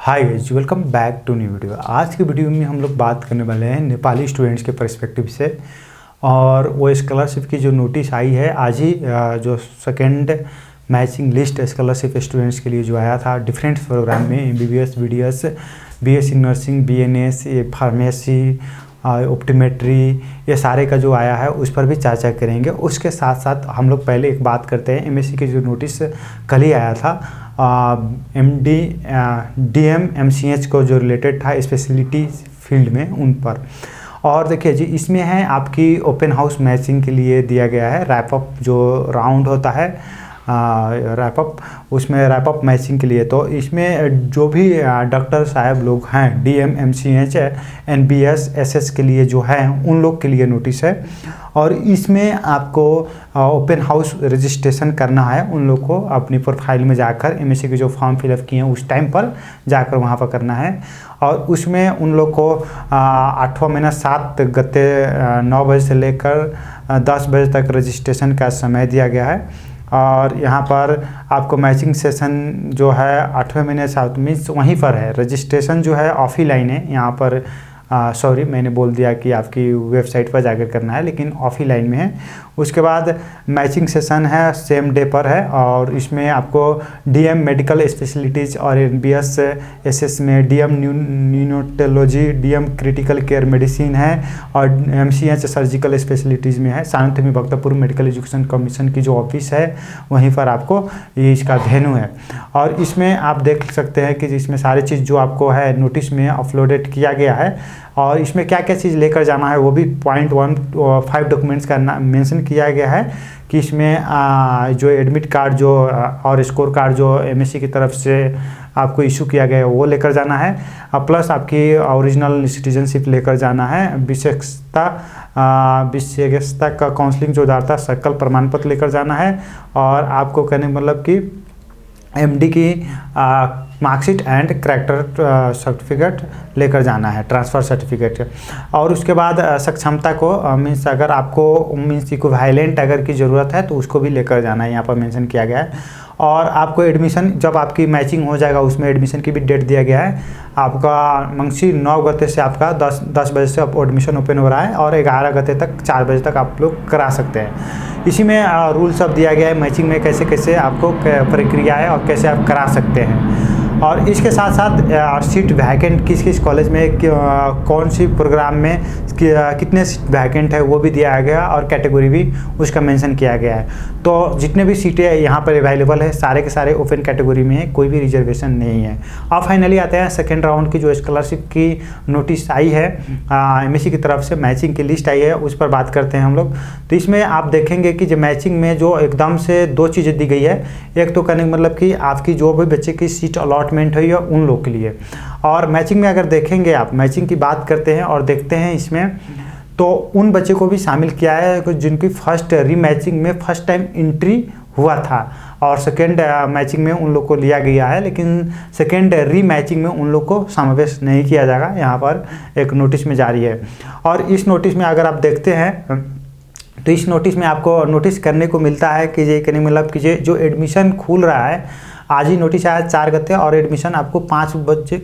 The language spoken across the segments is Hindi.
Hi guys, welcome back to new video. आज की वीडियो में हम लोग बात करने वाले हैं नेपाली स्टूडेंट्स के पर्सपेक्टिव से। और वो स्कॉलरशिप की जो नोटिस आई है आज ही, जो second matching list scholarship students के लिए जो आया था डिफरेंट प्रोग्राम में, MBBS, BDS, BSc nursing, BNS, pharmacy, optometry, ये सारे का जो आया है उस पर भी चर्चा करेंगे। उसके साथ साथ हम लोग पहले एक बात करते हैं, MSc की जो नोटिस कल ही आया था MD, DM, MCH को जो रिलेटेड था स्पेशलिटी फील्ड में उन पर। और देखिए जी, इसमें है आपकी ओपन हाउस मैचिंग के लिए दिया गया है रैपअप जो राउंड होता है, रैपअप, उसमें रैपअप मैचिंग के लिए। तो इसमें जो भी डॉक्टर साहब लोग हैं DM, MCH, NBS, SS के लिए जो है उन लोग के लिए नोटिस है। और इसमें आपको ओपन हाउस रजिस्ट्रेशन करना है उन लोग को अपनी प्रोफाइल में जाकर, MSc के जो फॉर्म फिलअप किए हैं उस टाइम पर जाकर वहाँ पर करना है। और उसमें उन लोग को 8वां महीना 7 गते 9 बजे से लेकर 10 बजे तक रजिस्ट्रेशन का समय दिया गया है। और यहाँ पर आपको मैचिंग सेशन जो है 8वें महीने 7 मीन्स वहीं पर है। रजिस्ट्रेशन जो है ऑफलाइन है यहाँ पर, सॉरी मैंने बोल दिया कि आपकी वेबसाइट पर जाकर करना है, लेकिन ऑफलाइन में है। उसके बाद मैचिंग सेशन है सेम डे पर है। और इसमें आपको DM मेडिकल स्पेशलिटीज़ और NBS SS में DM neurology, DM critical care medicine है। और MCH सर्जिकल स्पेशलिटीज़ में है। शांति में भक्तपुर मेडिकल एजुकेशन कमीशन की जो ऑफिस है वहीं पर आपको ये इसका वेन्यू है। और इसमें आप देख सकते हैं कि इसमें सारी चीज़ जो आपको है नोटिस में अपलोडेड किया गया है। और इसमें क्या क्या चीज़ लेकर जाना है वो भी .15 डॉक्यूमेंट्स का मेंशन किया गया है कि इसमें जो एडमिट कार्ड जो और स्कोर कार्ड जो MSc की तरफ से आपको इशू किया गया है वो लेकर जाना है। प्लस आपकी ओरिजिनल सिटीजनशिप लेकर जाना है। विशेषता का काउंसलिंग जो डालता सकल प्रमाण पत्र लेकर जाना है। और आपको कहने मतलब कि MD की मार्कशीट एंड करैक्टर सर्टिफिकेट लेकर जाना है, ट्रांसफ़र सर्टिफिकेट। और उसके बाद सक्षमता को मीन्स अगर आपको मीन्स इक्विवेलेंट अगर की ज़रूरत है तो उसको भी लेकर जाना है, यहाँ पर मेंशन किया गया है। और आपको एडमिशन जब आपकी मैचिंग हो जाएगा उसमें एडमिशन की भी डेट दिया गया है। आपका मंगसी 9 गते से आपका 10 बजे से एडमिशन ओपन हो रहा है और 11 गते तक 4 बजे तक आप लोग करा सकते हैं। इसी में रूल सब दिया गया है मैचिंग में कैसे कैसे आपको प्रक्रिया है और कैसे आप करा सकते हैं। और इसके साथ साथ सीट वैकेंट किस किस कॉलेज में कौन सी प्रोग्राम में कितने सीट वैकेंट है वो भी दिया गया और कैटेगरी भी उसका मेंशन किया गया है। तो जितने भी सीटें यहाँ पर अवेलेबल है सारे के सारे ओपन कैटेगरी में है, कोई भी रिजर्वेशन नहीं है। अब फाइनली आते हैं सेकेंड राउंड की जो स्कॉलरशिप की नोटिस आई है MSc की तरफ से, मैचिंग की लिस्ट आई है, उस पर बात करते हैं हम लोग। तो इसमें आप देखेंगे कि जो मैचिंग में जो एकदम से 2 चीज़ें दी गई है। एक तो कहने मतलब कि आपकी जो भी बच्चे की सीट अलॉटमेंट हुई है उन लोग के लिए। और मैचिंग में अगर देखेंगे आप, मैचिंग की बात करते हैं और देखते हैं इसमें तो उन बच्चे को भी शामिल किया है जिनकी फर्स्ट रीमैचिंग में फर्स्ट टाइम एंट्री हुआ था। और सेकेंड मैचिंग में उन लोग को लिया गया है, लेकिन सेकेंड रीमैचिंग में उन लोग को समावेश नहीं किया जाएगा, यहाँ पर एक नोटिस में जारी है। और इस नोटिस में अगर आप देखते हैं तो इस नोटिस में आपको नोटिस करने को मिलता है कि ये कहने मतलब कि ये जो एडमिशन खुल रहा है, आज ही नोटिस आया 4 गते और एडमिशन आपको 5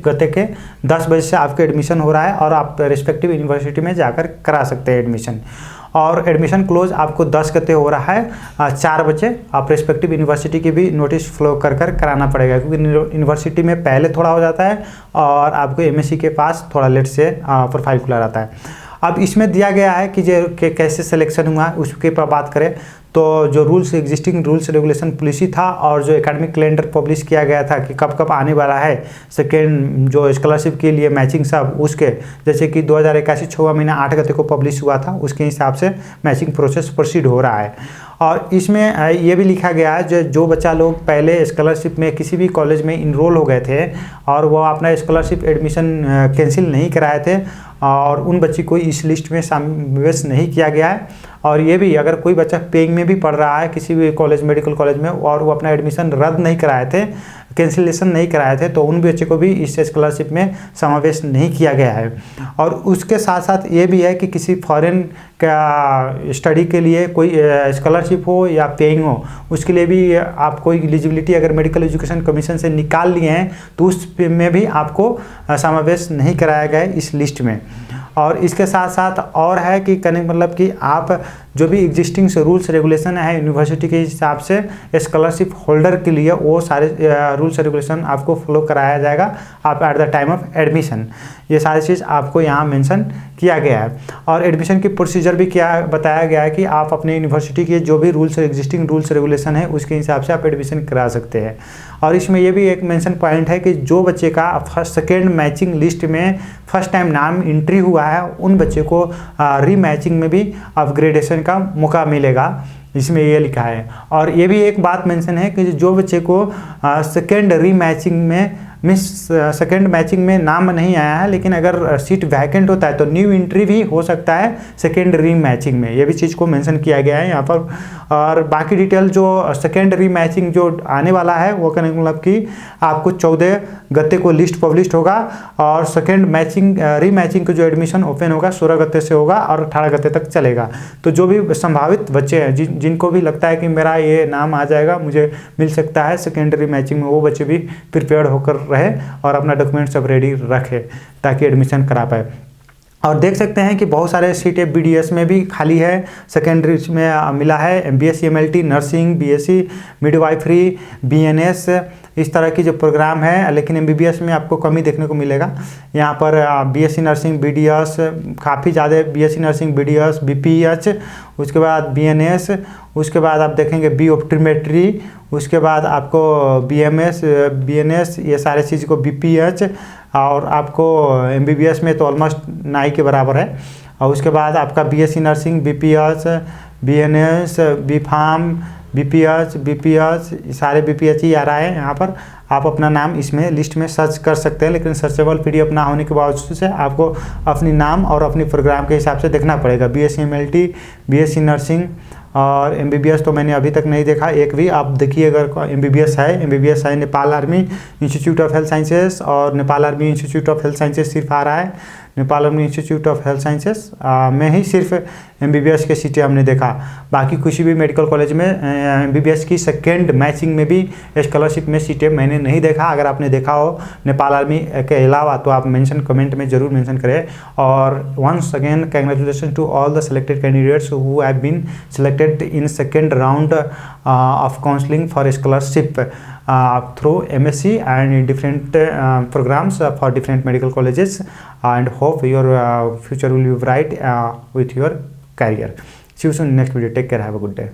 गते के 10 बजे से आपके एडमिशन हो रहा है। और आप रिस्पेक्टिव यूनिवर्सिटी में जाकर करा सकते हैं एडमिशन। और एडमिशन क्लोज आपको 10 गते हो रहा है 4 बजे। आप रिस्पेक्टिव यूनिवर्सिटी की भी नोटिस फ्लो कर कराना पड़ेगा, क्योंकि यूनिवर्सिटी में पहले थोड़ा हो जाता है और आपको MSc के पास थोड़ा लेट से प्रोफाइल खुला रहता है। अब इसमें दिया गया है कि जो कैसे सिलेक्शन हुआ उसके पर बात करें तो जो rules existing rules regulation policy था और जो एकेडमिक कैलेंडर पब्लिश किया गया था कि कब कब आने वाला है सेकेंड जो स्कॉलरशिप के लिए मैचिंग सब, उसके जैसे कि 2081 6वां महीना 8 गते को पब्लिश हुआ था, उसके हिसाब से मैचिंग प्रोसेस प्रोसीड हो रहा है। और इसमें ये भी लिखा गया है जो बच्चा लोग पहले स्कॉलरशिप में किसी भी कॉलेज में इनरोल हो गए थे और वो अपना स्कॉलरशिप एडमिशन कैंसिल नहीं कराए थे और उन बच्चे को इस लिस्ट में समावेश नहीं किया गया है। और ये भी अगर कोई बच्चा पेइंग में भी पढ़ रहा है किसी भी कॉलेज, मेडिकल कॉलेज में, और वो अपना एडमिशन रद्द नहीं कराए थे कैंसिलेशन नहीं कराए थे, तो उन बच्चे को भी इस स्कॉलरशिप में समावेश नहीं किया गया है। और उसके साथ साथ ये भी है कि किसी फॉरेन का स्टडी के लिए कोई स्कॉलरशिप हो या पेइंग हो, उसके लिए भी आपको एलिजिबिलिटी अगर मेडिकल एजुकेशन कमीशन से निकाल लिए हैं तो उस में भी आपको समावेश नहीं कराया गया है इस लिस्ट में। और इसके साथ साथ और है कि कहने का मतलब कि आप जो भी एग्जिस्टिंग रूल्स रेगुलेशन है यूनिवर्सिटी के हिसाब से स्कॉलरशिप होल्डर के लिए, वो सारे रूल्स रेगुलेशन आपको फॉलो कराया जाएगा आप at the time of admission. ये सारी चीज़ आपको यहाँ मेंशन किया गया है। और एडमिशन की प्रोसीजर भी क्या बताया गया है कि आप अपने यूनिवर्सिटी के जो भी रूल्स एग्जिस्टिंग रूल्स रेगुलेशन है उसके हिसाब से आप एडमिशन करा सकते हैं। और इसमें ये भी एक मेंशन पॉइंट है कि जो बच्चे का फर्स्ट सेकेंड मैचिंग लिस्ट में फर्स्ट टाइम नाम एंट्री हुआ है, उन बच्चे को रीमैचिंग में भी अपग्रेडेशन का मौका मिलेगा, इसमें ये लिखा है। और ये भी एक बात मेंशन है कि जो बच्चे को सेकेंड रीमैचिंग में सेकेंड मैचिंग में नाम नहीं आया है, लेकिन अगर सीट वैकेंट होता है तो न्यू एंट्री भी हो सकता है सेकेंड रीमैचिंग में, ये भी चीज़ को मेंशन किया गया है यहाँ पर। और बाकी डिटेल जो सेकेंड रीमैचिंग जो आने वाला है वो कहने का मतलब कि आपको 14 गते को लिस्ट पब्लिश होगा, और सेकेंड मैचिंग रीमैचिंग का जो एडमिशन ओपन होगा 16 गते से होगा और 18 गते तक चलेगा। तो जो भी संभावित बच्चे हैं जिनको भी लगता है कि मेरा ये नाम आ जाएगा, मुझे मिल सकता है सेकेंडरी मैचिंग में, वो बच्चे भी प्रिपेयर्ड होकर रहे और अपना डॉक्यूमेंट सब रेडी रखे ताकि एडमिशन करा पाए। और देख सकते हैं कि बहुत सारे सीटें बीडीएस में भी खाली है, सेकेंडरी में मिला है BSc MLT, nursing, BSc midwifery, BNS, इस तरह की जो प्रोग्राम है। लेकिन एमबीबीएस में आपको कमी देखने को मिलेगा। यहाँ पर बीएससी नर्सिंग बीडीएस काफ़ी ज़्यादा, बीएससी नर्सिंग बीडीएस, बीपीएच, उसके बाद बीएनएस, उसके बाद आप देखेंगे बी ऑप्टोमेट्री, उसके बाद आपको बीएमएस, बीएनएस, ये सारे चीज़ को बीपीएच, और आपको एमबीबीएस में तो ऑलमोस्ट नाई के बराबर है। और उसके बाद आपका BSc nursing, BPH, BNS, BPharm, BPH, सारे बीपीएच ही आ रहा है यहाँ पर। आप अपना नाम इसमें लिस्ट में सर्च कर सकते हैं, लेकिन सर्चेबल पीडीएफ ना होने के बावजूद से आपको अपनी नाम और अपनी प्रोग्राम के हिसाब से देखना पड़ेगा। बीएससी एमएलटी, बीएससी नर्सिंग और एमबीबीएस तो मैंने अभी तक नहीं देखा एक भी। आप देखिए अगर एमबीबीएस है Nepal Army Institute of Health Sciences, और Nepal Army Institute of Health Sciences सिर्फ आ रहा है। Nepal Army Institute of Health Sciences में ही सिर्फ एमबीबीएस के सीटें हमने देखा। बाकी किसी भी मेडिकल कॉलेज में एमबीबीएस की सेकेंड मैचिंग में भी स्कॉलरशिप में सीटें मैंने नहीं देखा। अगर आपने देखा हो नेपाल आर्मी के अलावा तो आप मेंशन कमेंट में ज़रूर मेंशन करें। और once again congratulation to all the selected candidates who have been selected in second round of counseling for scholarship through MSc and in different programs for different medical colleges, and hope your future will be bright with your career. See you soon in next video. Take care. Have a good day.